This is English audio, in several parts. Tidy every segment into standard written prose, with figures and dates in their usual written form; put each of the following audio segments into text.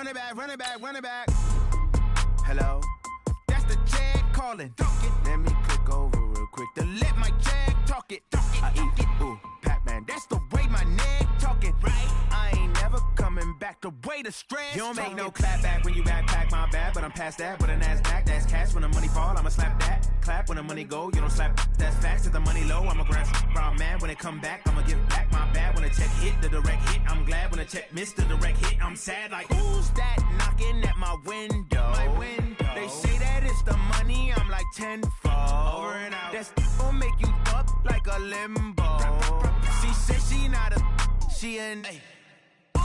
Run it back, run it back, run it back. Hello? That's the jag calling. Let me click over real quick to let my jag talk it. I eat it, ooh, Pac-Man. That's the way my neck talking. Right? I ain't never coming back the way the stress. You don't make no clap back when you backpack, my bad, but I'm past that. With a NASDAQ, that's cash. When the money fall, I'ma slap that. Clap when the money go, you don't slap. That's facts. If the money low, I'ma grab brown man. When it come back, I'ma give back my bad. When the check hit, the direct hit. I'm glad when the check missed the direct hit. I'm sad like, who's that knocking at my window? My window. They say that it's the money, I'm like tenfold. Over and out. That's gon' make you up like a limbo. She said she not a, she an. Ooh,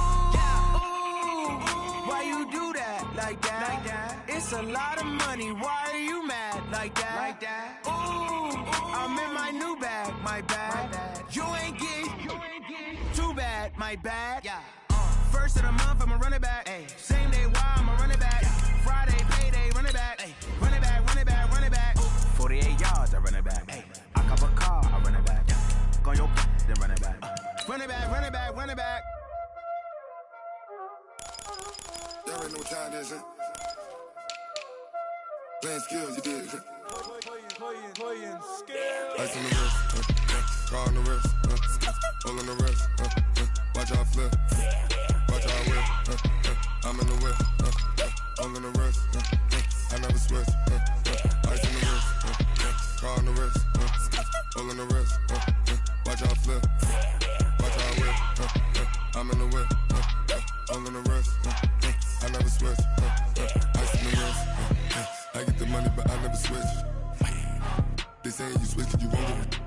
why you do that like that? Like that? It's a lot of money. Why are you mad like that? Like that? Ooh, I'm in my new bag, my bad. You ain't getting too bad, my bad. Yeah. First of the month, I'ma run it back. Ay. Same day, why I'ma run it back. Friday, payday, run it back. Ay. Run it back, run it back, run it back. 48 yards, I run it back. Ay. I cop a car, I run it back. Go on your then run it back. Run it back, run it back, run it back. Y'all already know what time it is, huh? Playing skills, you did. Playing skills. Ice on the wrist, car on the wrist, hole on the wrist, watch out flip, watch out whip, I'm in the whip, hole on the wrist, I never switch, ice on the wrist, car on the wrist, hole on the wrist, watch out flip, watch out whip, I'm in the whip, hole on the wrist, I never switch, ice on the wrist, I get the money but I never switch. They saying you switch and you won't get it.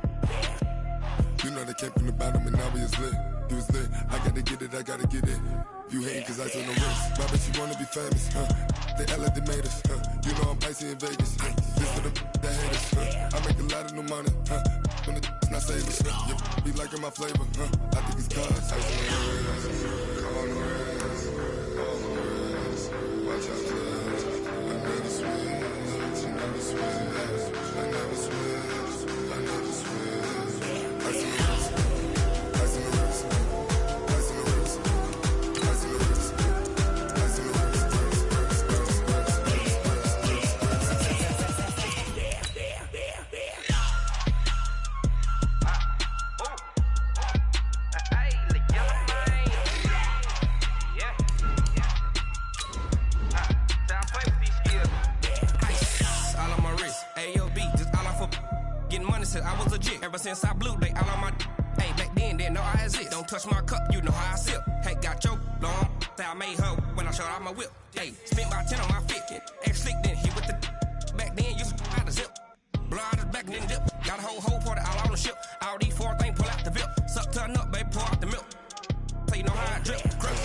You know they came from the bottom and now we is lit. You was lit, I gotta get it, I gotta get it. You hating cause I told no wrist. My bitch, you wanna be famous, They act like they made us, You know I'm icy in Vegas, This for the that hate us, I make a lot of new money, When it's not savings, You be liking my flavor, I think it's cause ice on the wrist, on the wrist, on the wrist. Watch out, cuz I never switch, I never switch. I never switch, I never switch. Ice in the wrist, ice in the wrist, ice in the wrist, ice in the wrist, ice in the wrist, I was legit. Ever since I blew, they all on my. Hey, back then, didn't know I exist. Don't touch my cup, you know how I sip. Hey, got your long. Say I made her when I showed out my whip. Hey, spent about 10 on my fit. Ex slick, then hit with the. Back then, used to out the zip. Blow out his back and then dip. Got a whole party all on the ship. All these 4 things pull out the VIP. Suck, turn up, baby, pour out the milk. So you know how I drip. Crush.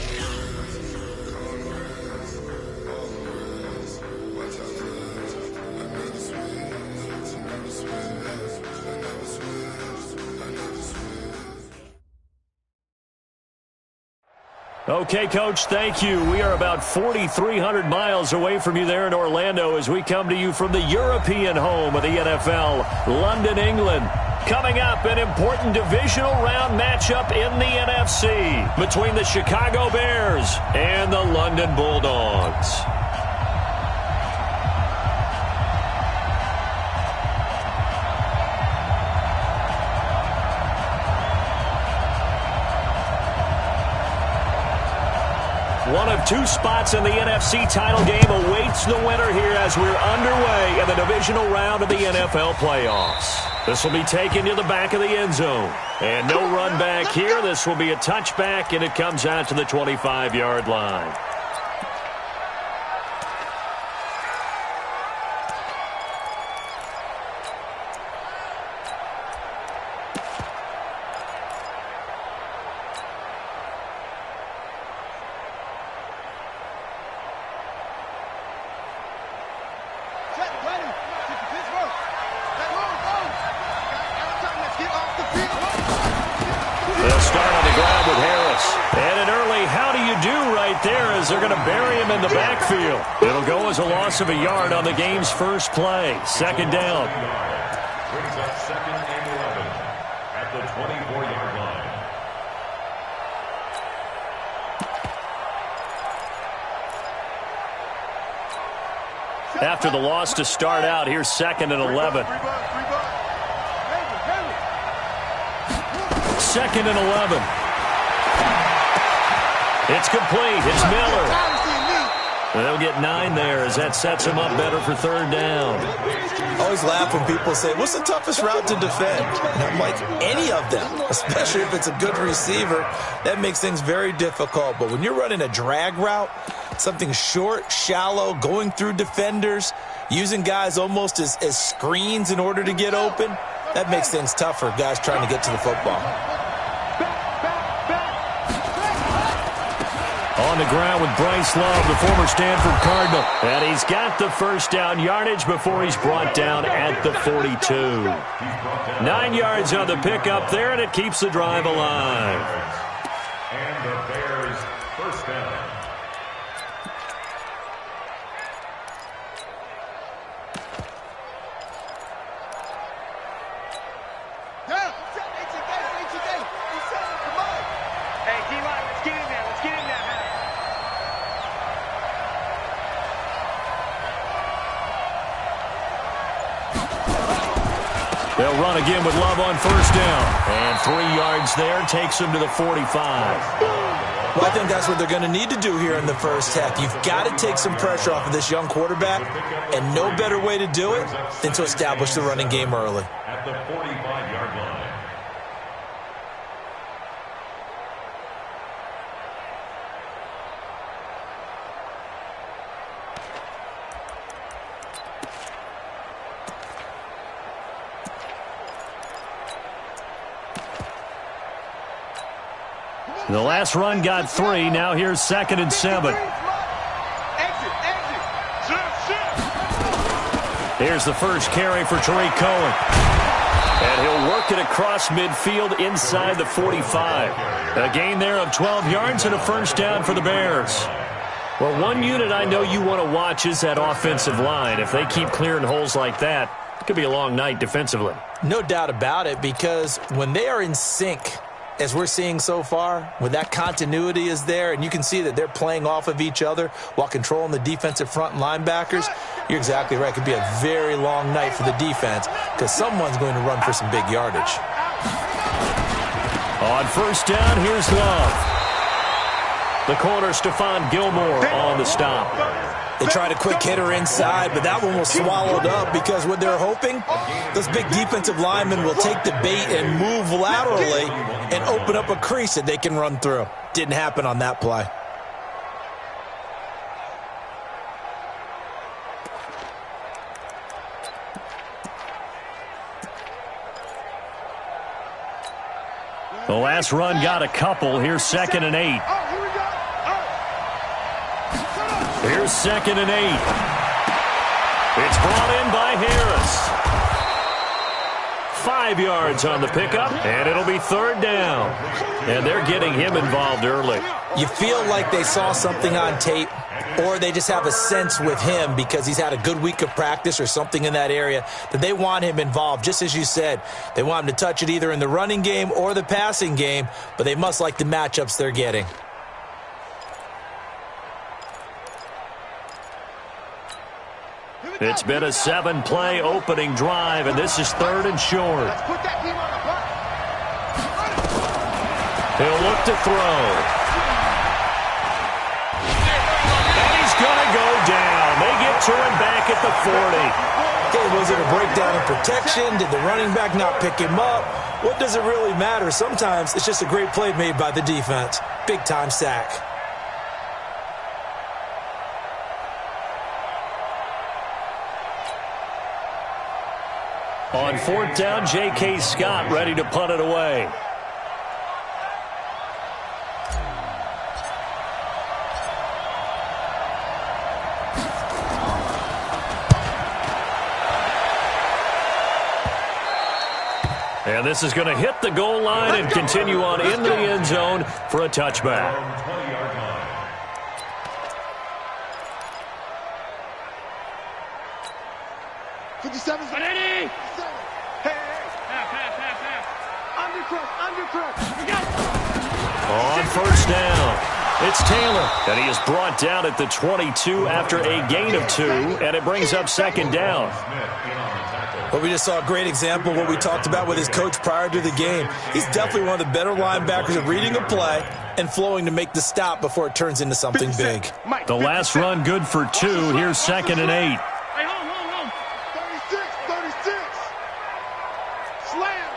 Okay, Coach, thank you. We are about 4,300 miles away from you there in Orlando as we come to you from the European home of the NFL, London, England. Coming up, an important divisional round matchup in the NFC between the Chicago Bears and the London Bulldogs. One of 2 spots in the NFC title game awaits the winner here as we're underway in the divisional round of the NFL playoffs. This will be taken to the back of the end zone. And no run back here. This will be a touchback, and it comes out to the 25-yard line. They'll start on the ground with Harris. And an early how do you do right there as they're going to bury him in the backfield. It'll go as a loss of a yard on the game's first play. Second down. Brings up 2nd and 11 at the 24-yard line. After the loss to start out, here's 2nd and 11. 2nd and 11. It's complete. It's Miller. They'll get 9 there as that sets him up better for 3rd down. I always laugh when people say, what's the toughest route to defend? And I'm like, any of them, especially if it's a good receiver. That makes things very difficult. But when you're running a drag route, something short, shallow, going through defenders, using guys almost as screens in order to get open, that makes things tough for guys trying to get to the football. On the ground with Bryce Love, the former Stanford Cardinal. And he's got the first down yardage before he's brought down at the 42. 9 yards on the pickup there, and it keeps the drive alive. And the Bears first down. They'll run again with Love on first down. And 3 yards there takes him to the 45. Well, I think that's what they're going to need to do here in the first half. You've got to take some pressure off of this young quarterback, and no better way to do it than to establish the running game early. At the 45-yard line. The last run got 3. Now here's 2nd and 7. Here's the first carry for Tariq Cohen. And he'll work it across midfield inside the 45. A gain there of 12 yards and a first down for the Bears. Well, one unit I know you want to watch is that offensive line. If they keep clearing holes like that, it could be a long night defensively. No doubt about it, because when they are in sync, as we're seeing so far, when that continuity is there and you can see that they're playing off of each other while controlling the defensive front and linebackers, you're exactly right. It could be a very long night for the defense because someone's going to run for some big yardage. On first down, here's Love. The corner, Stephon Gilmore, on the stop. They tried a quick hitter inside, but that one was swallowed up because what they're hoping, those big defensive linemen will take the bait and move laterally and open up a crease that they can run through. Didn't happen on that play. The last run got a couple. Here's 2nd and 8. Here's 2nd and 8. It's brought in by Harris. 5 yards on the pickup, and it'll be 3rd down. And they're getting him involved early. You feel like they saw something on tape, or they just have a sense with him because he's had a good week of practice or something in that area that they want him involved. Just as you said, they want him to touch it either in the running game or the passing game, but they must like the matchups they're getting. It's been a 7-play opening drive, and this is 3rd and short. He'll look to throw. And he's going to go down. They get to him back at the 40. Okay, was it a breakdown in protection? Did the running back not pick him up? What does it really matter? Sometimes it's just a great play made by the defense. Big-time sack. On 4th down, J.K. Scott ready to punt it away. And this is going to hit the goal line and continue on into the end zone for a touchback. 20-yard line. On first down. It's Taylor, and he is brought down at the 22 after a gain of 2, and it brings up second down. Well, we just saw a great example of what we talked about with his coach prior to the game. He's definitely one of the better linebackers at reading a play and flowing to make the stop before it turns into something big. The last run good for 2. Here's 2nd and 8. Hey, hold. 36. Slam.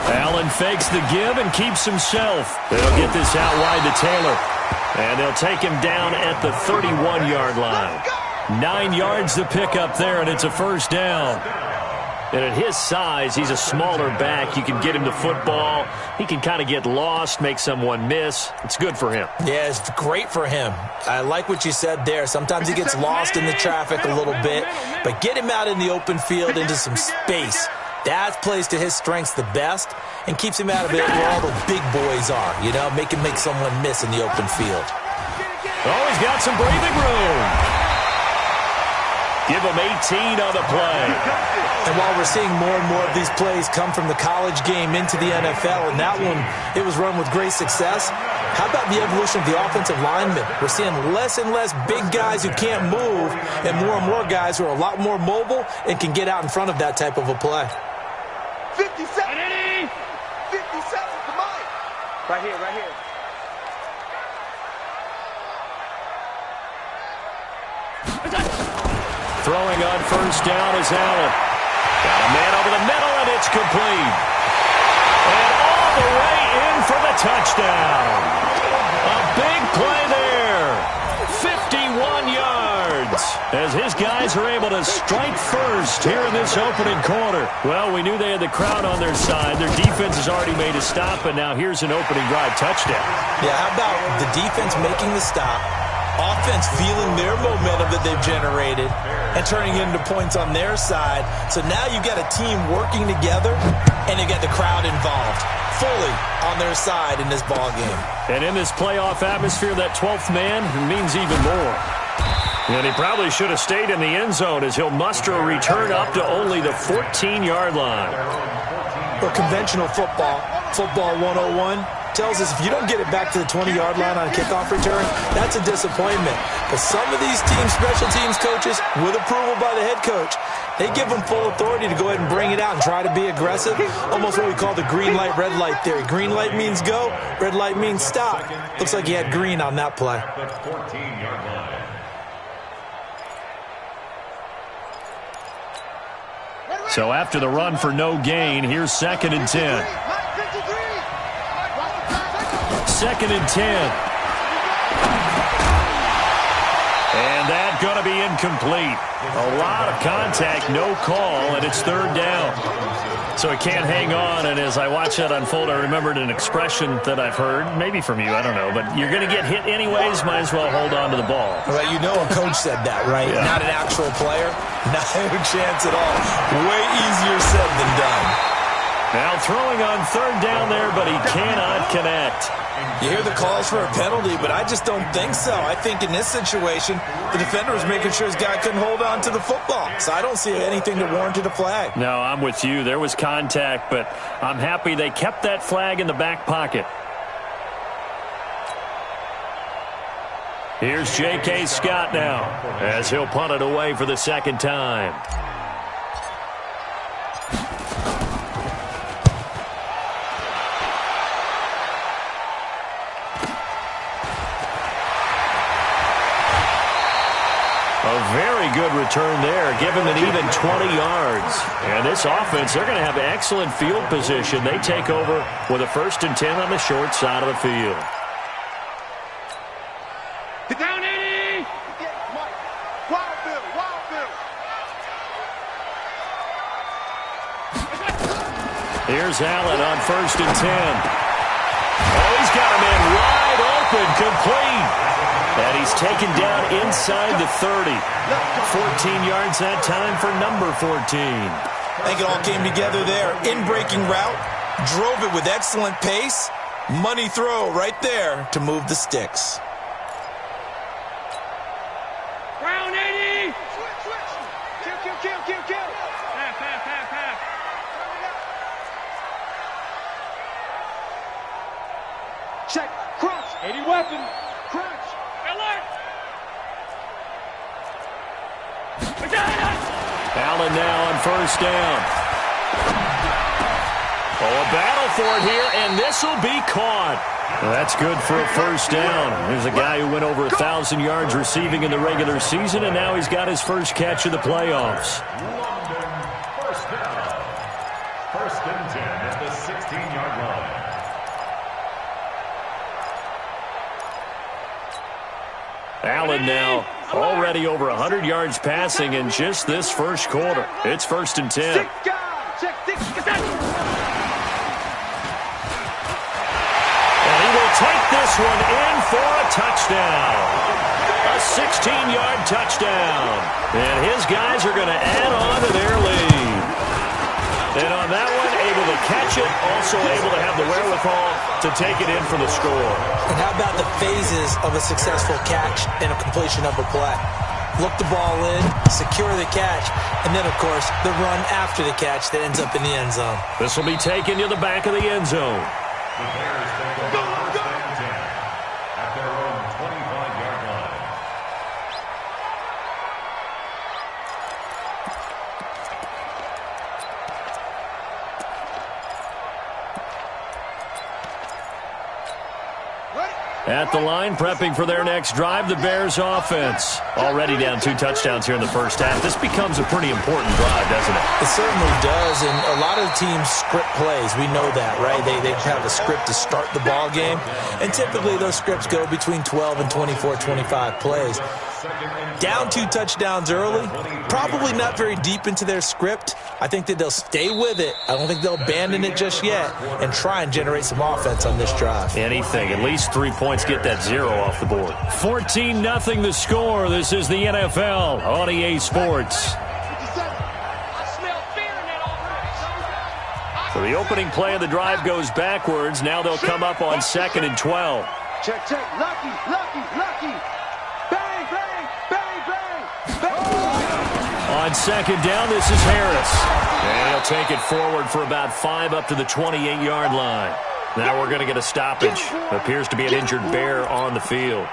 Allen fakes the give and keeps himself. They'll get this out wide to Taylor. And they'll take him down at the 31-yard line. 9 yards to pick up there, and it's a first down. And at his size, he's a smaller back. You can get him the football. He can kind of get lost, make someone miss. It's good for him. Yeah, it's great for him. I like what you said there. Sometimes he gets lost in the traffic a little bit, but get him out in the open field into some space. That plays to his strengths the best and keeps him out of it where all the big boys are, make him make someone miss in the open field. Oh, he's got some breathing room. Give him 18 on the play. And while we're seeing more and more of these plays come from the college game into the NFL, and that one, it was run with great success, how about the evolution of the offensive linemen? We're seeing less and less big guys who can't move and more guys who are a lot more mobile and can get out in front of that type of a play. 57, come on. Right here. Throwing on first down is Allen. Got a man over the middle, and it's complete. And all the way in for the touchdown. A big play there. 51 yards. As his guys are able to strike first here in this opening quarter. Well, we knew they had the crowd on their side. Their defense has already made a stop, and now here's an opening drive touchdown. Yeah, how about the defense making the stop, offense feeling their momentum that they've generated, and turning it into points on their side. So now you've got a team working together, and you got the crowd involved fully on their side in this ball game. And in this playoff atmosphere, that 12th man means even more. And he probably should have stayed in the end zone as he'll muster a return up to only the 14-yard line. Well, conventional football 101, tells us if you don't get it back to the 20-yard line on a kickoff return, that's a disappointment. But some of these teams, special teams coaches, with approval by the head coach, they give them full authority to go ahead and bring it out and try to be aggressive. Almost what we call the green light, red light theory. Green light means go, red light means stop. Looks like he had green on that play. So after the run for no gain, here's 2nd and 10. 2nd and 10. And that's going to be incomplete. A lot of contact, no call, and it's 3rd down. So he can't hang on, and as I watch that unfold, I remembered an expression that I've heard, maybe from you, I don't know, but you're going to get hit anyways, might as well hold on to the ball. Well, a coach said that, right? Yeah. Not an actual player. Not a chance at all. Way easier said than done. Now throwing on 3rd down there, but he cannot connect. You hear the calls for a penalty, but I just don't think so. I think in this situation, the defender was making sure his guy couldn't hold on to the football. So I don't see anything that warranted a flag. No, I'm with you. There was contact, but I'm happy they kept that flag in the back pocket. Here's J.K. Scott now, as he'll punt it away for the 2nd time. Very good return there. Give him an even 20 yards. And this offense, they're going to have excellent field position. They take over with a 1st and 10 on the short side of the field. Get down, Eddie! Wild Bill. Here's Allen on 1st and 10. Oh, he's got a man wide open, complete. And he's taken down inside the 30. 14 yards that time for number 14. I think it all came together there. In-breaking route, drove it with excellent pace. Money throw right there to move the sticks. Brown 80! Switch! Kill! Half. Crouch. 80 weapon. Crouch. Alert. Allen now on first down. Oh, a battle for it here, and this will be caught. Well, that's good for a first down. There's a guy who went over 1,000 yards receiving in the regular season, and now he's got his first catch of the playoffs. First down. First and 10 at the 16-yard line. Allen now already over 100 yards passing in just this first quarter. It's first and 10. Six guys. Check six. Take this one in for a touchdown. A 16-yard touchdown. And his guys are going to add on to their lead. And on that one, able to catch it, also able to have the wherewithal to take it in for the score. And how about the phases of a successful catch and a completion of a play? Look the ball in, secure the catch, and then, of course, the run after the catch that ends up in the end zone. This will be taken to the back of the end zone. The Bears take over first and 10 at their own 25-yard line. At the line, prepping for their next drive, the Bears offense. Already down 2 touchdowns here in the first half. This becomes a pretty important drive, doesn't it? It certainly does, and a lot of the teams script plays. We know that, right? They have a script to start the ball game, and typically those scripts go between 12 and 24, 25 plays. Down 2 touchdowns early, probably not very deep into their script. I think that they'll stay with it. I don't think they'll abandon it just yet and try and generate some offense on this drive. Anything, at least 3 points, get that 0 off the board. 14-0 the score. This is the NFL on EA Sports. So the opening play of the drive goes backwards. Now they'll come up on 2nd and 12. Check. Lucky. Bang, bang, bang, bang, bang. On 2nd down, this is Harris. And he'll take it forward for about 5 up to the 28-yard line. Now we're going to get a stoppage. Appears to be an injured Bear on the field.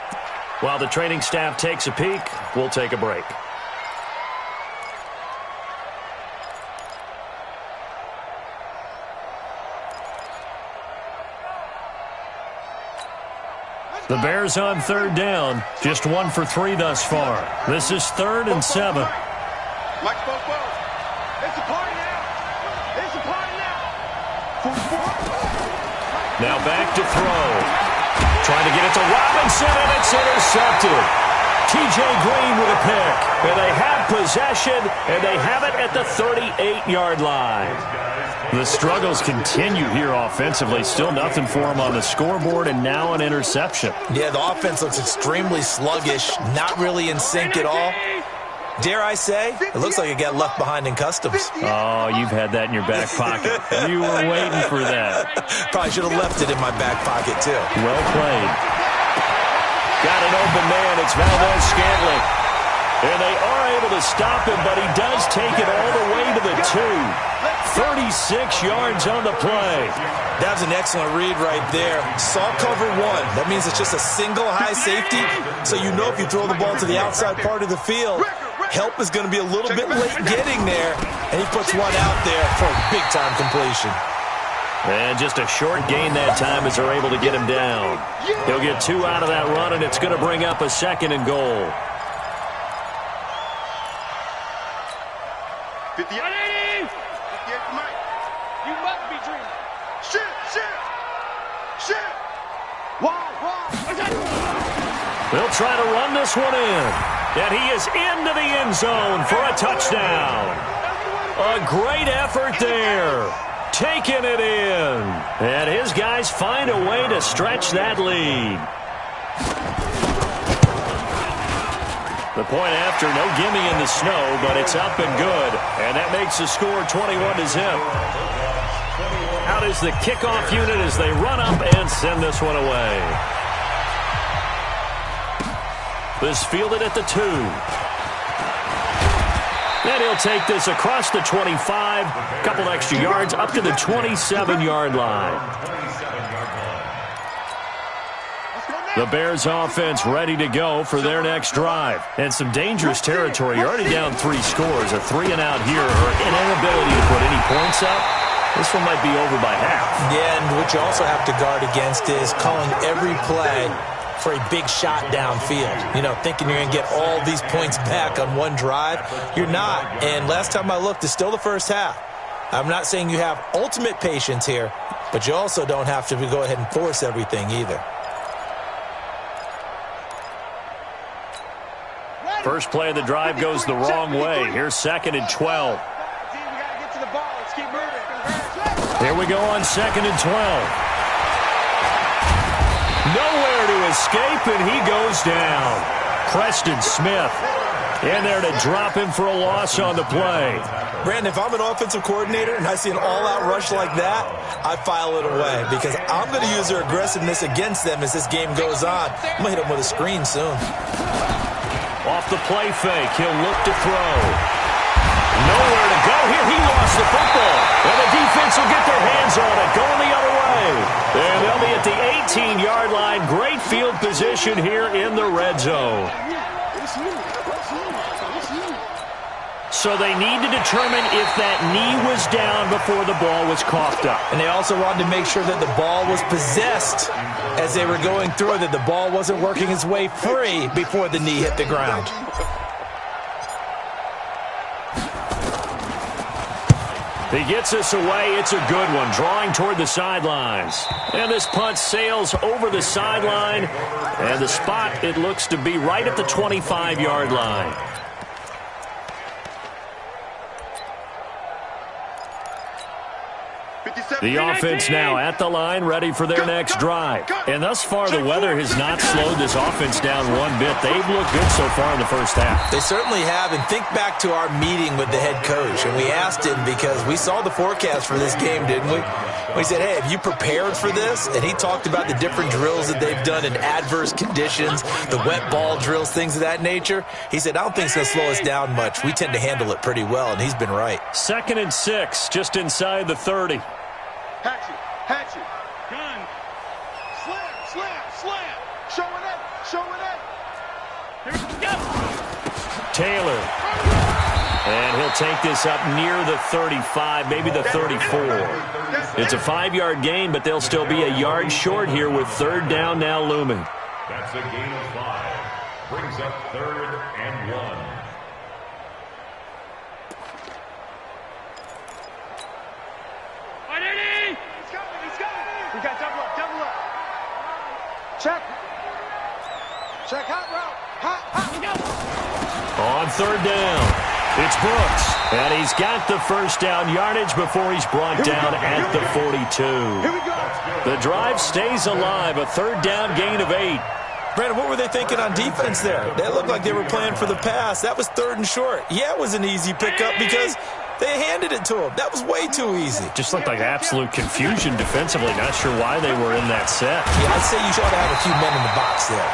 While the training staff takes a peek, we'll take a break. The Bears on 3rd down. Just 1 for 3 thus far. This is 3rd and 7. Mike, it's a party now. It's a party now. Now back to throw. Trying to get it to Robinson, and it's intercepted. T.J. Green with a pick. And they have possession, and they have it at the 38-yard line. The struggles continue here offensively. Still nothing for them on the scoreboard, and now an interception. Yeah, the offense looks extremely sluggish, not really in sync at all. Dare I say, it looks like it got left behind in customs. Oh, you've had that in your back pocket. You were waiting for that. Probably should have left it in my back pocket, too. Well played. Got an open man. It's Valdez-Scantling. And they are able to stop him, but he does take it all the way to the 2. 36 yards on the play. That was an excellent read right there. Saw cover 1. That means it's just a single high safety. So you know if you throw the ball to the outside part of the field, help is going to be a little bit late getting there. And he puts one out there for a big-time completion. And just a short gain that time as they're able to get him down. He'll get 2 out of that run, and it's going to bring up a 2nd and goal. 58 for Mike. You must be dreaming. Shit. Wide. They'll try to run this one in. And he is into the end zone for a touchdown. A great effort there. Taking it in. And his guys find a way to stretch that lead. The point after, no gimme in the snow, but it's up and good. And that makes the score 21-0. Out is the kickoff unit as they run up and send this one away. This fielded at the 2. And he'll take this across the 25. Couple extra yards up to the 27-yard line. The Bears offense ready to go for their next drive. And some dangerous territory. You're already down 3 scores. A 3-and-out here or an inability to put any points up. This one might be over by half. Yeah, and what you also have to guard against is calling every play for a big shot downfield. You know, thinking you're going to get all these points back on one drive. You're not. And last time I looked, it's still the first half. I'm not saying you have ultimate patience here, but you also don't have to go ahead and force everything either. First play of the drive goes the wrong way. Here's 2nd and 12. Here we go on 2nd and 12. Nowhere to escape, and he goes down. Preston Smith in there to drop him for a loss on the play. Brandon, if I'm an offensive coordinator and I see an all-out rush like that, I file it away because I'm going to use their aggressiveness against them as this game goes on. I'm going to hit them with a screen soon. Off the play fake, he'll look to throw. Nowhere to go here. He lost the football. And the defense will get their hands on it, going the other way. And they'll be at the 18-yard line. Great field position here in the red zone. So they need to determine if that knee was down before the ball was coughed up. And they also wanted to make sure that the ball was possessed as they were going through, that the ball wasn't working its way free before the knee hit the ground. He gets us away. It's a good one, drawing toward the sidelines. And this punt sails over the sideline. And the spot, it looks to be right at the 25-yard line. The offense now at the line, ready for their next drive. And thus far, the weather has not slowed this offense down one bit. They've looked good so far in the first half. They certainly have. And think back to our meeting with the head coach. And we asked him because we saw the forecast for this game, didn't we? We said, hey, have you prepared for this? And he talked about the different drills that they've done in adverse conditions, the wet ball drills, things of that nature. He said, I don't think it's going to slow us down much. We tend to handle it pretty well, and he's been right. 2nd and 6, just inside the 30. Hatchet, gun, slam, showing up. Here we go. Taylor. And he'll take this up near the 35, maybe the 34. It's a 5-yard gain, but they'll still be a yard short here with 3rd down now looming. That's a gain of 5. Brings up 3rd and 1. We got double up. Check hot route. On 3rd down, it's Brooks. And he's got the first down yardage before he's brought down at the 42. Here we go. The drive stays alive, a 3rd down gain of 8. Brandon, what were they thinking on defense there? They looked like they were playing for the pass. That was 3rd and short. Yeah, it was an easy pickup because they handed it to him. That was way too easy. Just looked like absolute confusion defensively. Not sure why they were in that set. Yeah, I'd say you ought to have a few men in the box there.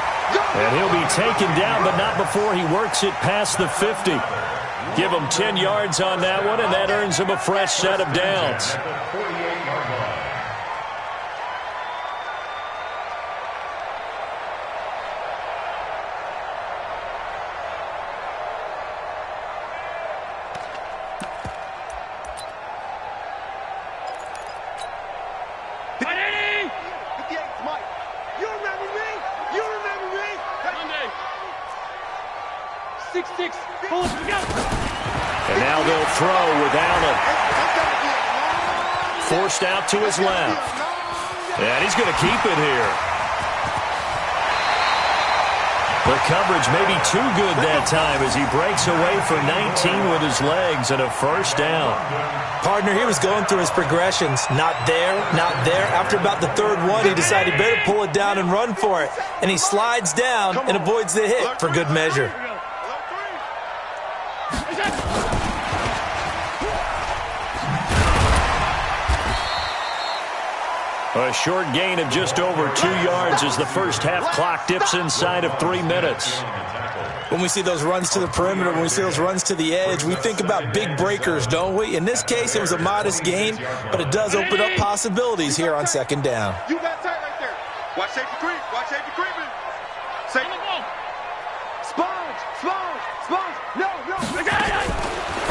And he'll be taken down, but not before he works it past the 50. Give him 10 yards on that one, and that earns him a fresh set of downs. And now they'll throw with Allen. Forced out to his left. And he's going to keep it here. The coverage may be too good that time as he breaks away for 19 with his legs and a first down. Partner, he was going through his progressions. Not there, not there. After about the 3rd one, he decided he better pull it down and run for it. And he slides down and avoids the hit for good measure. A short gain of just over 2 yards as the first half clock dips inside of 3 minutes. When we see those runs to the perimeter, when we see those runs to the edge, we think about big breakers, don't we? In this case, it was a modest gain, but it does open up possibilities here on 2nd down. You got tight right there. Watch safety creep. Watch safety creeping. Safety. Sponge. No.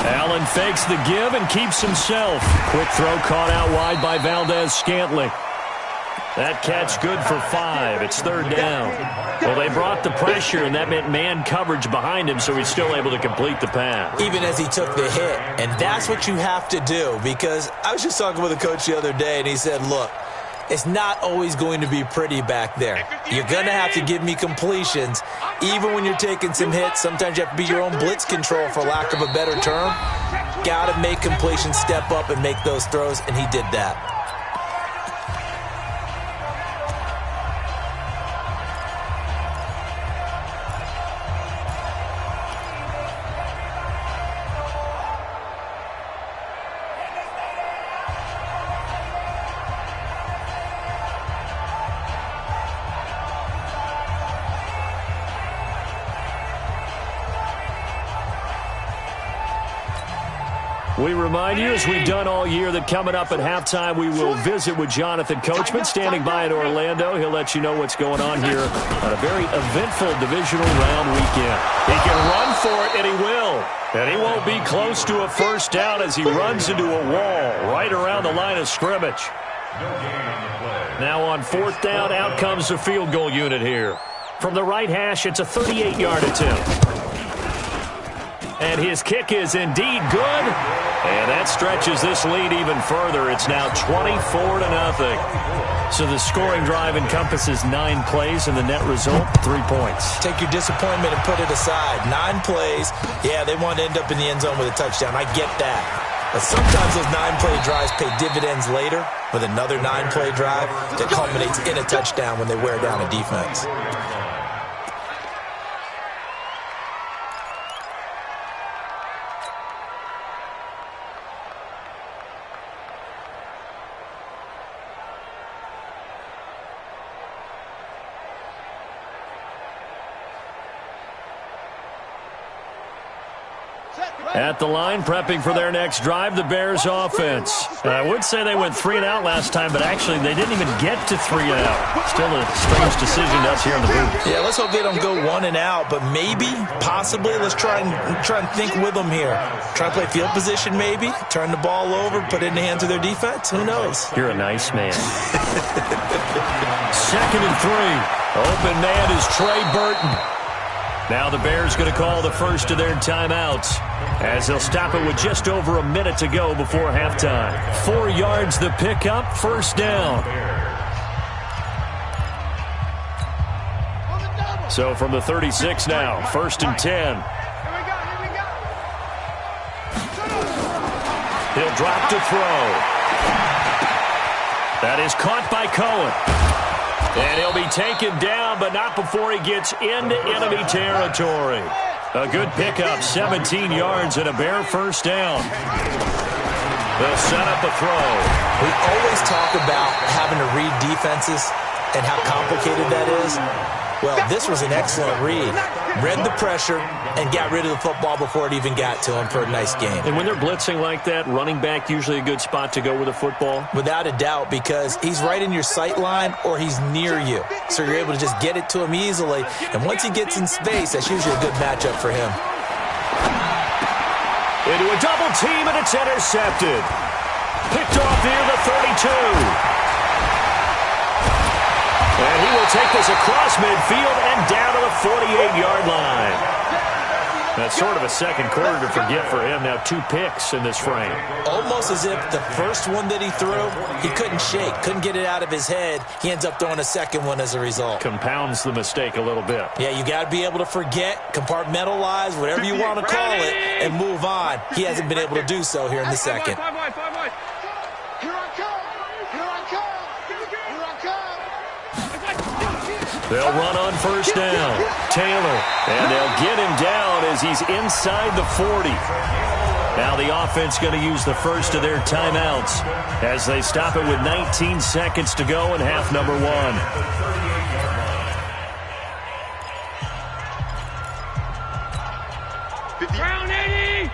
Allen fakes the give and keeps himself. Quick throw caught out wide by Valdez-Scantling. That catch good for 5. It's third down. Well, they brought the pressure, and that meant man coverage behind him, so he's still able to complete the pass. Even as he took the hit. And that's what you have to do, because I was just talking with a coach the other day, and he said, look, it's not always going to be pretty back there. You're going to have to give me completions. Even when you're taking some hits, sometimes you have to be your own blitz control, for lack of a better term. Got to make completions, step up, and make those throws, and he did that. We remind you, as we've done all year, that coming up at halftime, we will visit with Jonathan Coachman, standing by in Orlando. He'll let you know what's going on here on a very eventful divisional round weekend. He can run for it, and he will. And he won't be close to a first down as he runs into a wall right around the line of scrimmage. Now on fourth down, out comes the field goal unit here. From the right hash, it's a 38-yard attempt. And his kick is indeed good. And that stretches this lead even further. It's now 24-0. So the scoring drive encompasses 9 plays, and the net result, 3 points. Take your disappointment and put it aside. 9 plays. Yeah, they want to end up in the end zone with a touchdown. I get that. But sometimes those 9-play drives pay dividends later with another 9-play drive that culminates in a touchdown when they wear down a defense. At the line, prepping for their next drive, the Bears offense. And I would say they went 3 and out last time, but actually they didn't even get to 3 and out. Still a strange decision to us here in the booth. Yeah, let's hope they don't go 1 and out, but maybe, possibly, let's try and think with them here. Try and play field position maybe, turn the ball over, put it in the hands of their defense. Who knows? You're a nice man. 2nd and 3. Open man is Trey Burton. Now the Bears going to call the first of their timeouts, as they'll stop it with just over a minute to go before halftime. 4 yards the pickup, first down. So from the 36 now, 1st and 10. He'll drop to throw. That is caught by Cohen. And he'll be taken down, but not before he gets into enemy territory. A good pickup, 17 yards and a Bear first down. They'll set up a throw. We always talk about having to read defenses and how complicated that is. Well, this was an excellent read. Read the pressure and got rid of the football before it even got to him for a nice game. And when they're blitzing like that, running back usually a good spot to go with a football? Without a doubt, because he's right in your sight line or he's near you. So you're able to just get it to him easily. And once he gets in space, that's usually a good matchup for him. Into a double team, and it's intercepted. Picked off near the 32. And he will take this across midfield and down to the 48-yard line. That's sort of a second quarter to forget for him. Now 2 picks in this frame. Almost as if the first one that he threw, he couldn't shake, couldn't get it out of his head. He ends up throwing a second one as a result. Compounds the mistake a little bit. Yeah, you got to be able to forget, compartmentalize, whatever you want to call it, and move on. He hasn't been able to do so here in the second. They'll run on first down. Taylor. And they'll get him down as he's inside the 40. Now the offense going to use the first of their timeouts as they stop it with 19 seconds to go in half number 1. Round 80!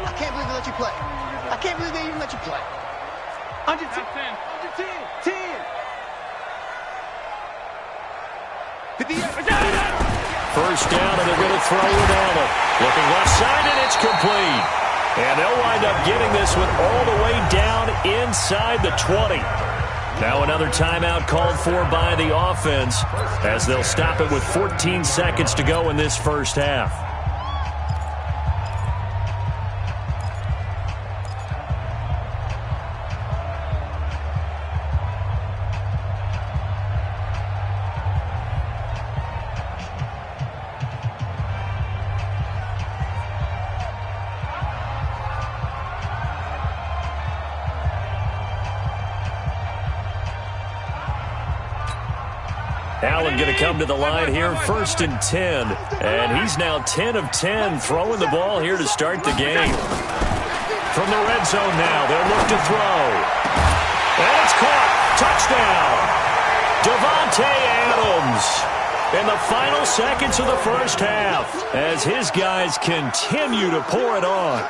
I can't believe they let you play. I can't believe they even let you play. Under 10. 10. First down, and they're going to throw with Allen. Looking left side, and it's complete. And they'll wind up getting this one all the way down inside the 20. Now another timeout called for by the offense as they'll stop it with 14 seconds to go in this first half. Allen going to come to the line here, 1st and 10. And he's now 10 of 10 throwing the ball here to start the game. From the red zone now, they'll look to throw. And it's caught. Touchdown. Davante Adams in the final seconds of the first half as his guys continue to pour it on.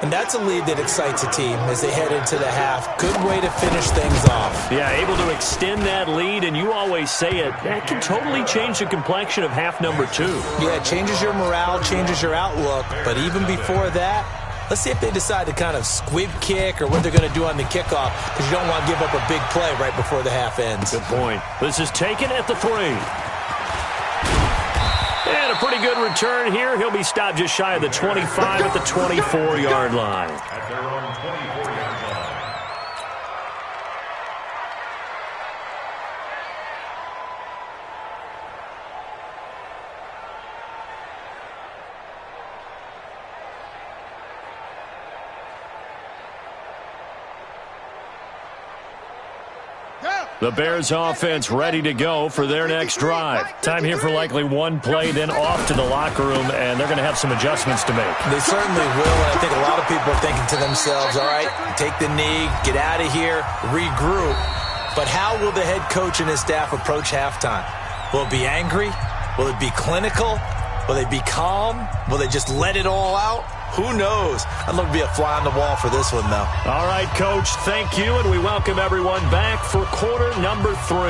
And that's a lead that excites a team as they head into the half. Good way to finish things off. Yeah, able to extend that lead, and you always say it, that can totally change the complexion of half number 2. Yeah, it changes your morale, changes your outlook. But even before that, let's see if they decide to kind of squib kick or what they're going to do on the kickoff, because you don't want to give up a big play right before the half ends. Good point. This is taken at the 3. And a pretty good return here. He'll be stopped just shy of the 25 at the 24-yard line. At their own 24-yard line. The Bears offense ready to go for their next drive. Time here for likely one play, then off to the locker room, and they're going to have some adjustments to make. They certainly will, and I think a lot of people are thinking to themselves, all right, take the knee, get out of here, regroup. But how will the head coach and his staff approach halftime? Will it be angry? Will it be clinical? Will they be calm? Will they just let it all out? Who knows? I'd love to be a fly on the wall for this one, though. All right, Coach, thank you, and we welcome everyone back for quarter number 3.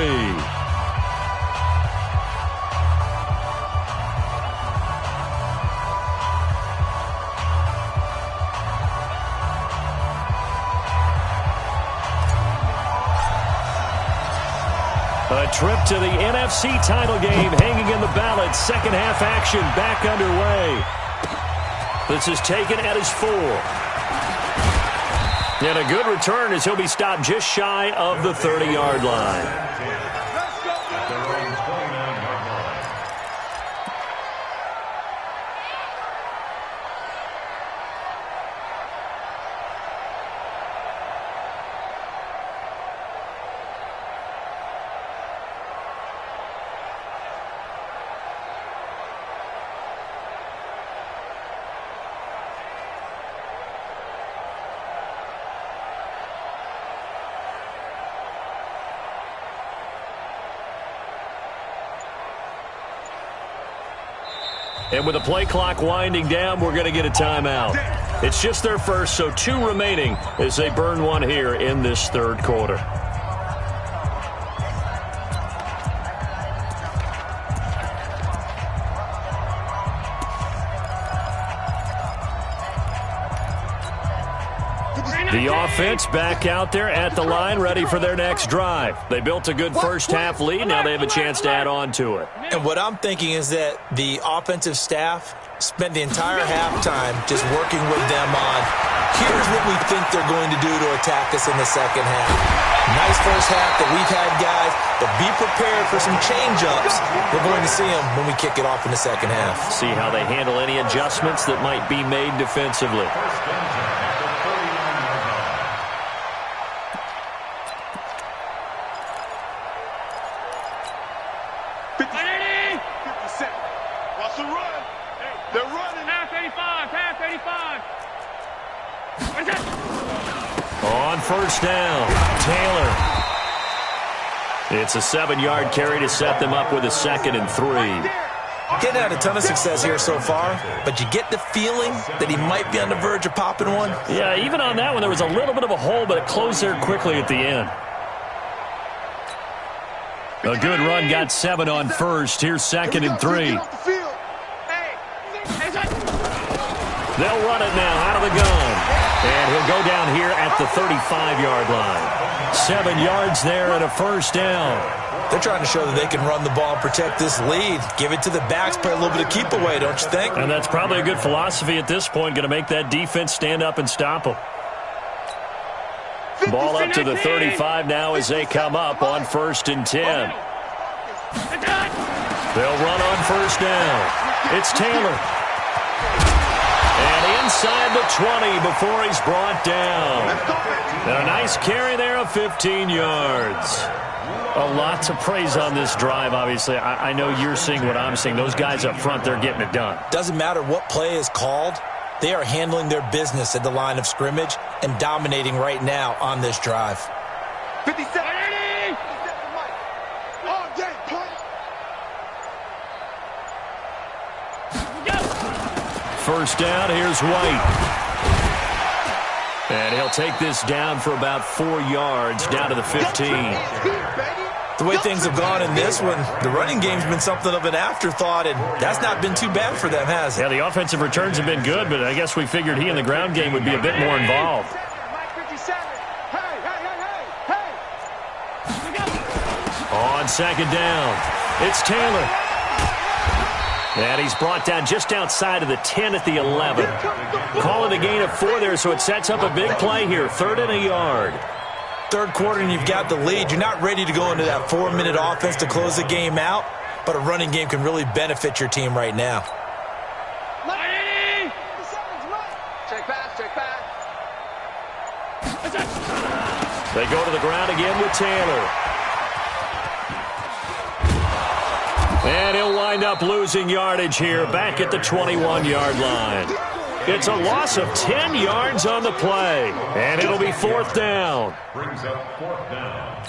A trip to the NFC title game hanging in the balance. Second half action back underway. This is taken at his 4. And a good return as he'll be stopped just shy of the 30-yard line. At their own 29-yard line. And with the play clock winding down, we're going to get a timeout. It's just their first, so 2 remaining as they burn one here in this third quarter. The offense back out there at the line, ready for their next drive. They built a good first half lead. Now they have a chance to add on to it. And what I'm thinking is that the offensive staff spent the entire halftime just working with them on, here's what we think they're going to do to attack us in the second half. Nice first half that we've had, guys, but be prepared for some change-ups. We're going to see them when we kick it off in the second half. See how they handle any adjustments that might be made defensively. On first down, Taylor. It's a 7-yard carry to set them up with a 2nd and 3. Getting had a ton of success here so far, but you get the feeling that he might be on the verge of popping one. Yeah, even on that one, there was a little bit of a hole, but it closed there quickly at the end. A good run got 7 on first. Here's 2nd and 3. They'll run it now out of the gun. And he'll go down here at the 35-yard line. 7 yards there and a first down. They're trying to show that they can run the ball and protect this lead. Give it to the backs, play a little bit of keep away, don't you think? And that's probably a good philosophy at this point. Going to make that defense stand up and stop them. Ball up to the 35 now as they come up on 1st and 10. They'll run on first down. It's Taylor. And inside the 20 before he's brought down. And a nice carry there of 15 yards. A lot to praise on this drive, obviously. I know you're seeing what I'm seeing. Those guys up front, they're getting it done. Doesn't matter what play is called. They are handling their business at the line of scrimmage and dominating right now on this drive. 57. First down, here's White. And he'll take this down for about 4 yards, down to the 15. The way things have gone in this one, the running game's been something of an afterthought, and that's not been too bad for them, has it? Yeah, the offensive returns have been good, but I guess we figured he in the ground game would be a bit more involved. On 2nd down, it's Taylor. And he's brought down just outside of the 10 at the 11. Calling a gain of 4 there, so it sets up a big play here. 3rd and a yard. Third quarter and you've got the lead. You're not ready to go into that 4-minute offense to close the game out, but a running game can really benefit your team right now. Check pass, check pass. They go to the ground again with Taylor. And he'll wind up losing yardage here back at the 21-yard line. It's a loss of 10 yards on the play. And it'll be 4th down. Brings up 4th down.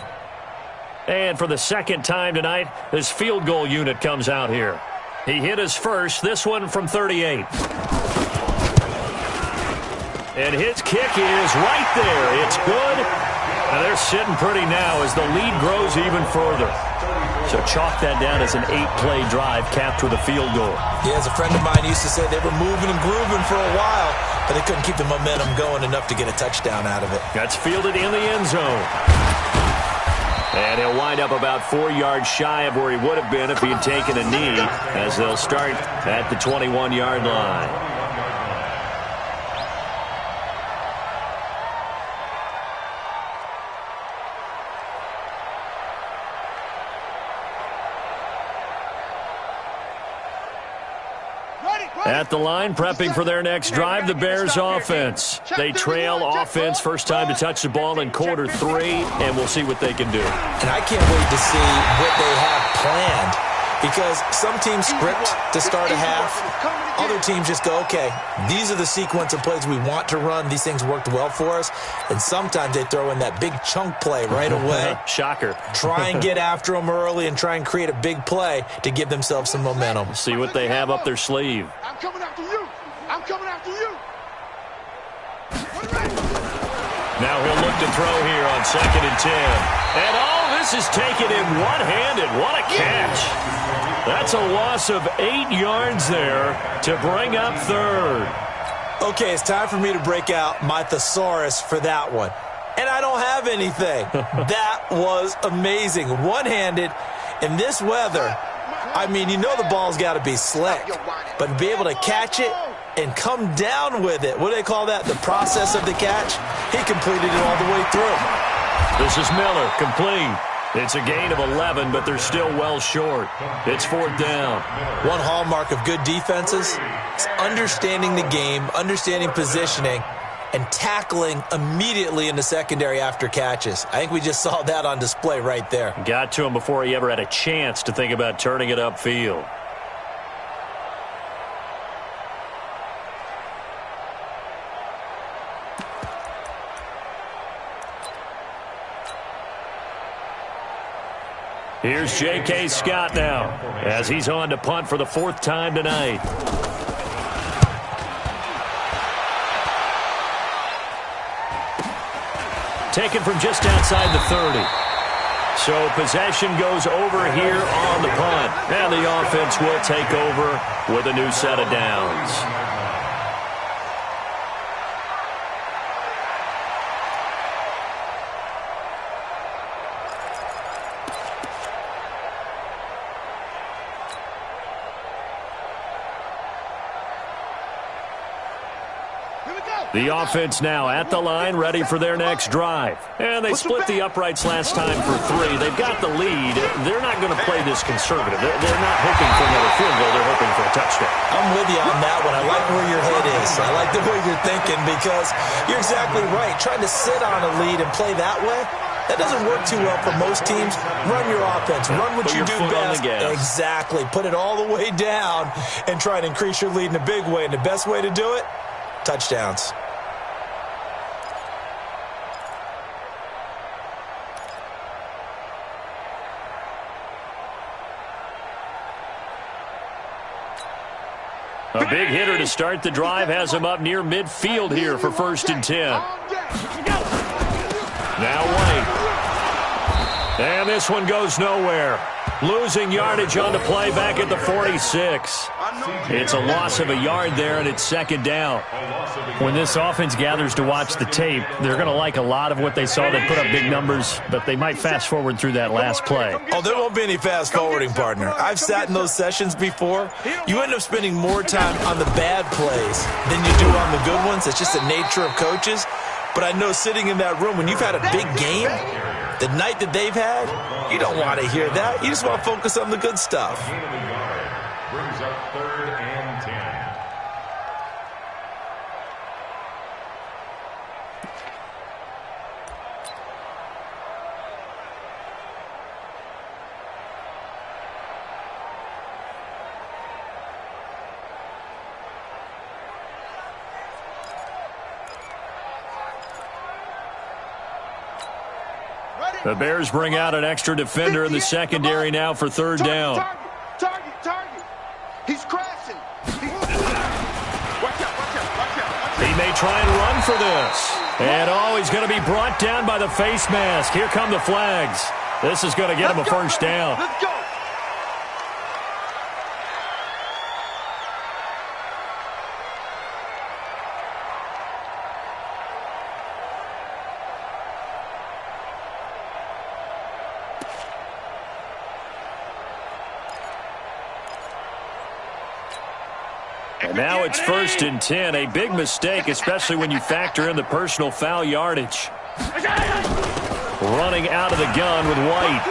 And for the 2nd time tonight, his field goal unit comes out here. He hit his first, this one from 38. And his kick is right there. It's good. And they're sitting pretty now as the lead grows even further. So chalk that down as an 8-play drive capped with a field goal. Yeah, as a friend of mine used to say, they were moving and grooving for a while, but they couldn't keep the momentum going enough to get a touchdown out of it. That's fielded in the end zone. And he'll wind up about 4 yards shy of where he would have been if he had taken a knee, as they'll start at the 21-yard line. At the line, prepping for their next drive, the Bears offense. They trail offense, first time to touch the ball in quarter 3, and we'll see what they can do. And I can't wait to see what they have planned, because some teams script to start a half. Other teams just go, okay, these are the sequence of plays we want to run. These things worked well for us. And sometimes they throw in that big chunk play right away. Shocker. Try and get after them early and try and create a big play to give themselves some momentum. See what they have up their sleeve. I'm coming after you. I'm coming after you. Now he'll look to throw here on 2nd and 10. And all this is taken in one-handed. What a catch. That's a loss of 8 yards there to bring up 3rd. Okay, it's time for me to break out my thesaurus for that one. And I don't have anything. That was amazing. One-handed in this weather. I mean, you know the ball's got to be slick. But to be able to catch it and come down with it, what do they call that? The process of the catch? He completed it all the way through. This is Miller, complete. It's a gain of 11, but they're still well short. It's 4th down. One hallmark of good defenses is understanding the game, understanding positioning, and tackling immediately in the secondary after catches. I think we just saw that on display right there. Got to him before he ever had a chance to think about turning it upfield. Here's J.K. Scott now, as he's on to punt for the 4th time tonight. Taken from just outside the 30. So possession goes over here on the punt. And the offense will take over with a new set of downs. The offense now at the line, ready for their next drive. And they split the uprights last time for 3. They've got the lead. They're not going to play this conservative. They're not hoping for another field goal. They're hoping for a touchdown. I'm with you on that one. I like where your head is. I like the way you're thinking because you're exactly right. Trying to sit on a lead and play that way, that doesn't work too well for most teams. Run your offense. Run what you do best. Exactly. Put it all the way down and try to increase your lead in a big way. And the best way to do it, touchdowns. A big hitter to start the drive has him up near midfield here for 1st and 10. Now White. And this one goes nowhere. Losing yardage on the play back at the 46. It's a loss of a yard there, and it's 2nd down. When this offense gathers to watch the tape, they're going to like a lot of what they saw. They put up big numbers, but they might fast forward through that last play. Oh, there won't be any fast forwarding, partner. I've sat in those sessions before. You end up spending more time on the bad plays than you do on the good ones. It's just the nature of coaches. But I know sitting in that room, when you've had a big game, the night that they've had, you don't want to hear that. You just want to focus on the good stuff. Brings up 3rd and 10. The Bears bring out an extra defender in the secondary now for 3rd down. Target. He's crashing. Watch out. He may try and run for this. And, he's going to be brought down by the face mask. Here come the flags. This is going to get him a 1st down. Let's go. And now it's 1st and 10. A big mistake, especially when you factor in the personal foul yardage. Running out of the gun with White.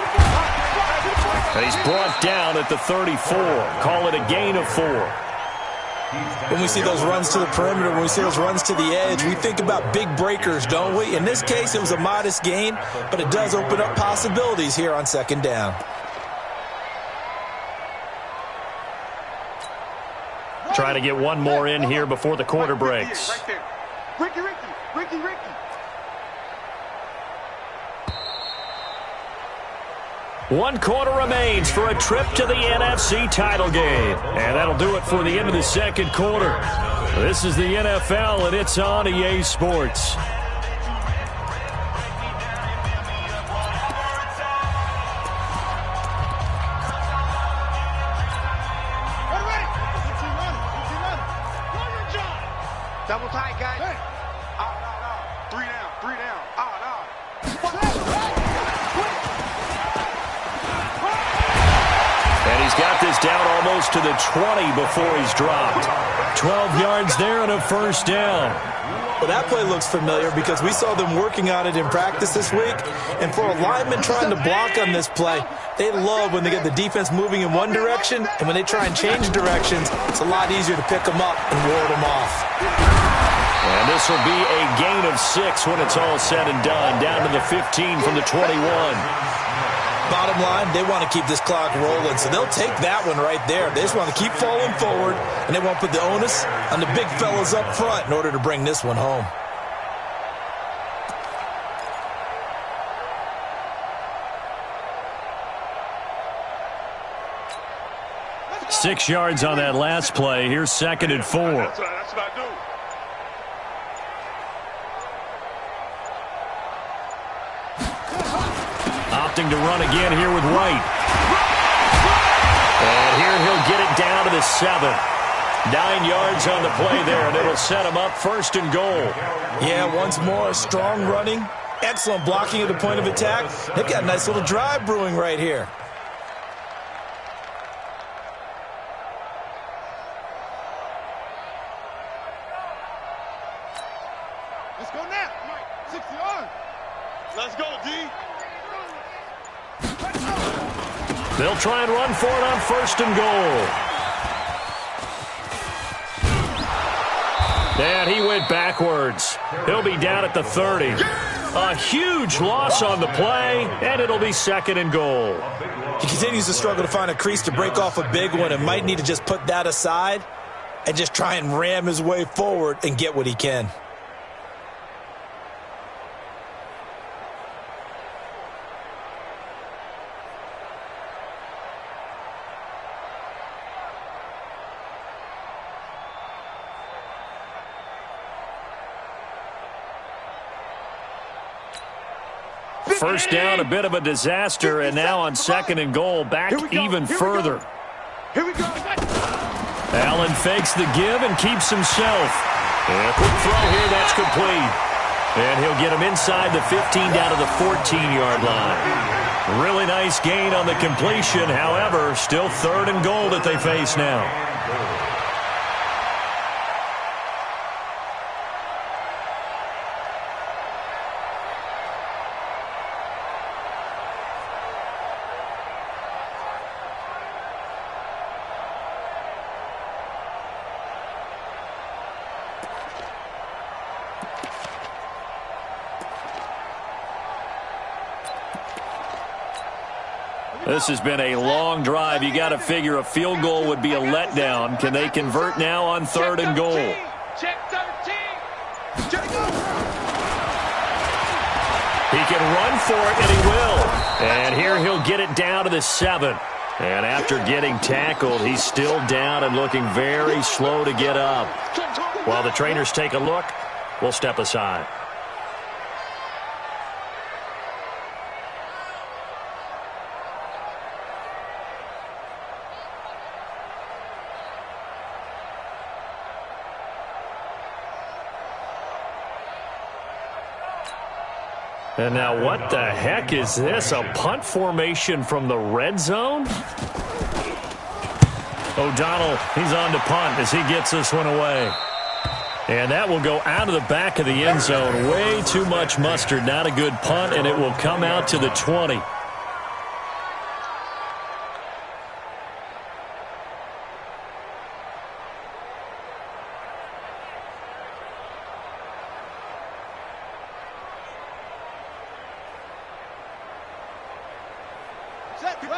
And he's brought down at the 34. Call it a gain of 4. When we see those runs to the perimeter, when we see those runs to the edge, we think about big breakers, don't we? In this case, it was a modest gain, but it does open up possibilities here on 2nd down. Try to get one more in here before the quarter breaks. Right there. Ricky. One quarter remains for a trip to the NFC title game. And that'll do it for the end of the 2nd quarter. This is the NFL, and it's on EA Sports. Double tight, guys. Hey. No. 3 down. And he's got this down almost to the 20 before he's dropped. 12 yards there and a 1st down. Well, that play looks familiar because we saw them working on it in practice this week. And for a lineman trying to block on this play, they love when they get the defense moving in one direction, and when they try and change directions, it's a lot easier to pick them up and ward them off. And this will be a gain of 6 when it's all said and done, down to the 15 from the 21. Bottom line, they want to keep this clock rolling, so they'll take that one right there. They just want to keep falling forward, and they want to put the onus on the big fellas up front in order to bring this one home. Six yards on that last play. Here's 2nd and 4. That's what I do. Opting looking to run again here with White. And here he'll get it down to the 7. 9 yards on the play there, and it'll set him up 1st and goal. Yeah, once more, strong running, excellent blocking at the point of attack. They've got a nice little drive brewing right here. Let's go now. 60 yards. Let's go, D. They'll try and run for it on 1st and goal. And he went backwards. He'll be down at the 30. A huge loss on the play, and it'll be 2nd and goal. He continues to struggle to find a crease to break off a big one and might need to just put that aside and just try and ram his way forward and get what he can. First down, a bit of a disaster, and now on 2nd and goal, back even further. Here we go. Allen fakes the give and keeps himself. And a quick throw here, that's complete. And he'll get him inside the 15 down to the 14-yard line. Really nice gain on the completion. However, still 3rd and goal that they face now. This has been a long drive. You got to figure a field goal would be a letdown. Can they convert now on 3rd and goal? Check 13. He can run for it, and he will. And here he'll get it down to the 7. And after getting tackled, he's still down and looking very slow to get up. While the trainers take a look, we'll step aside. And now what the heck is this? A punt formation from the red zone? O'Donnell, he's on to punt as he gets this one away. And that will go out of the back of the end zone. Way too much mustard. Not a good punt, and it will come out to the 20.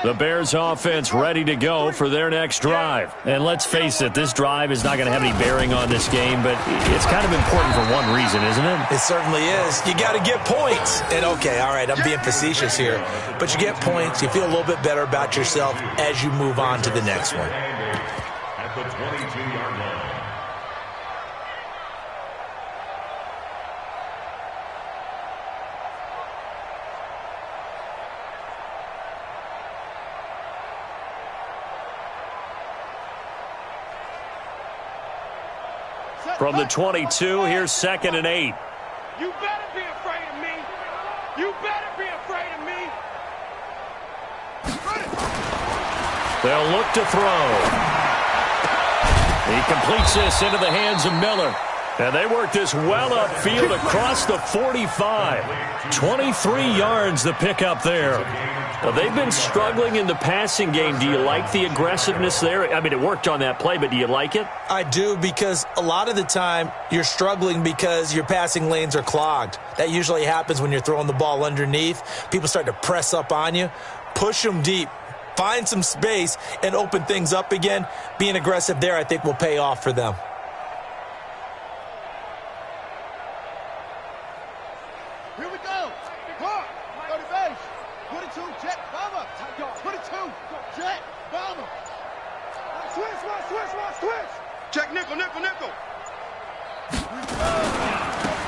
The Bears offense ready to go for their next drive. And let's face it, this drive is not going to have any bearing on this game, but it's kind of important for one reason, isn't it? It certainly is. You got to get points. And okay, all right, I'm being facetious here, but you get points, you feel a little bit better about yourself as you move on to the next one. At the 22-yard line. From the 22, here's 2nd and 8. You better be afraid of me. You better be afraid of me. They'll look to throw. He completes this into the hands of Miller. And they work this well upfield across the 45. 23 yards the pickup there. Well, they've been struggling in the passing game. Do you like the aggressiveness there? I mean, it worked on that play, but do you like it? I do, because a lot of the time you're struggling because your passing lanes are clogged. That usually happens when you're throwing the ball underneath. People start to press up on you. Push them deep. Find some space and open things up again. Being aggressive there, I think, will pay off for them. Here we go. Hard. 30 base. 22, jet, bomber. 22, jet, bomber. Switch. Check nickel.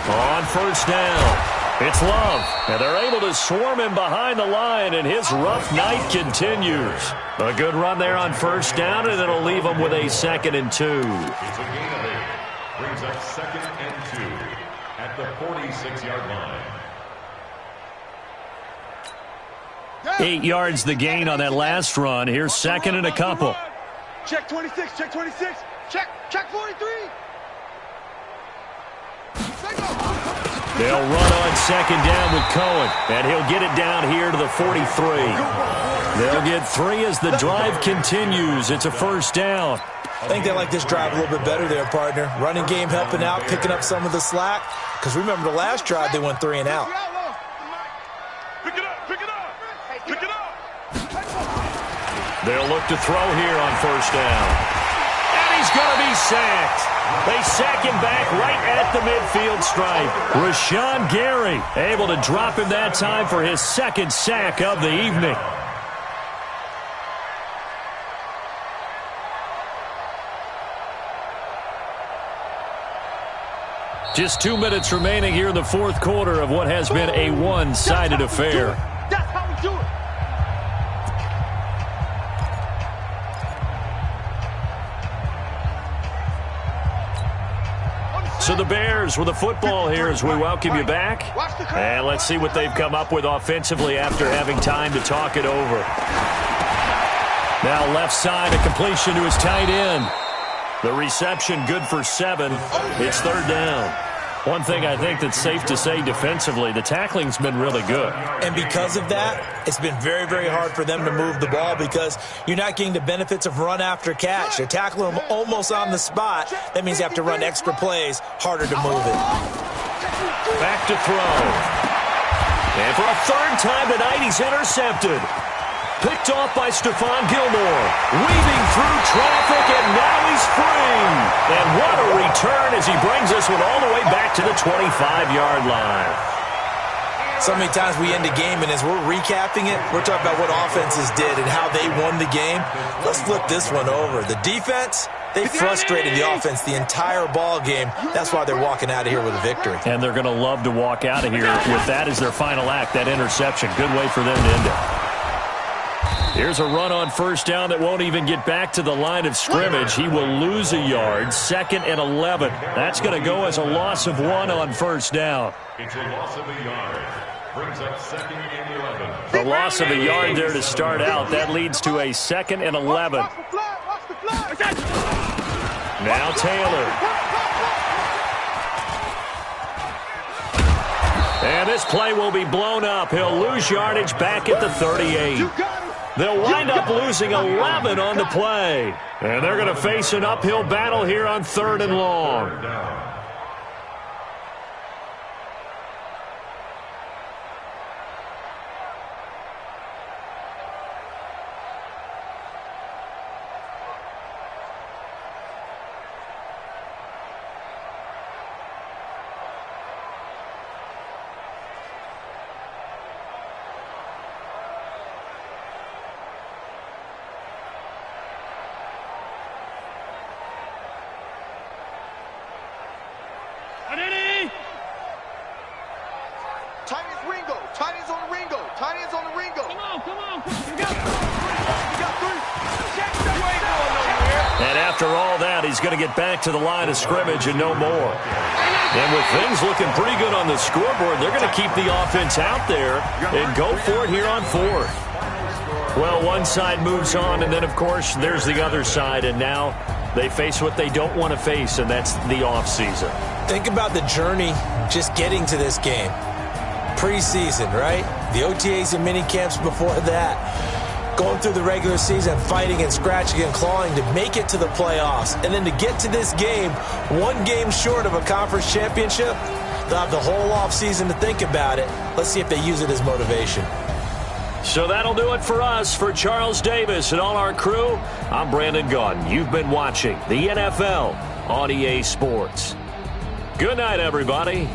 On 1st down. It's Love, and they're able to swarm him behind the line, and his rough night continues. A good run there on first down, and it'll leave him with a 2nd and 2. It's a gain of 8. Brings up 2nd and 2 at the 46-yard line. 8 yards the gain on that last run. Here's 2nd and a couple. Check 26, check 26, check 43. They'll run on 2nd down with Cohen, and he'll get it down here to the 43. They'll get 3 as the drive continues. It's a first down. I think they like this drive a little bit better there, partner. Running game helping out, picking up some of the slack. Because remember the last drive, they went 3 and out. Pick it up, pick it up, pick it up. They'll look to throw here on first down. And he's going to be sacked. They sack him back right at the midfield stripe. Rashawn Gary able to drop him that time for his 2nd sack of the evening. Just 2 minutes remaining here in the 4th quarter of what has been a one-sided affair. That's how we do it. So the Bears with the football here as we welcome you back. And let's see what they've come up with offensively after having time to talk it over. Now left side, a completion to his tight end. The reception good for 7. It's 3rd down. One thing I think that's safe to say defensively, the tackling's been really good. And because of that, it's been very, very hard for them to move the ball because you're not getting the benefits of run after catch. They're tackling them almost on the spot. That means you have to run extra plays, harder to move it. Back to throw. And for a 3rd time tonight, he's intercepted. Picked off by Stephon Gilmore. Weaving through traffic, and now he's free. And what a return as he brings us all the way back to the 25-yard line. So many times we end a game, and as we're recapping it, we're talking about what offenses did and how they won the game. Let's flip this one over. The defense, they frustrated the offense the entire ball game. That's why they're walking out of here with a victory. And they're going to love to walk out of here with that as their final act, that interception. Good way for them to end it. Here's a run on first down that won't even get back to the line of scrimmage. He will lose a yard. 2nd and 11. That's going to go as a loss of 1 on first down. It's a loss of a yard. Brings up 2nd and 11. A loss of a yard there to start out. That leads to a 2nd and 11. Now Taylor. And this play will be blown up. He'll lose yardage back at the 38. They'll wind up losing 11 on the play. And they're going to face an uphill battle here on 3rd and long. He's going to get back to the line of scrimmage and no more. And with things looking pretty good on the scoreboard, they're going to keep the offense out there and go for it here on 4th. Well, one side moves on, and then, of course, there's the other side, and now they face what they don't want to face, and that's the offseason. Think about the journey just getting to this game. Preseason, right? The OTAs and mini camps before that. Going through the regular season, fighting and scratching and clawing to make it to the playoffs. And then to get to this game, 1 game short of a conference championship, they'll have the whole offseason to think about it. Let's see if they use it as motivation. So that'll do it for us. For Charles Davis and all our crew, I'm Brandon Gaudin. You've been watching the NFL on EA Sports. Good night, everybody.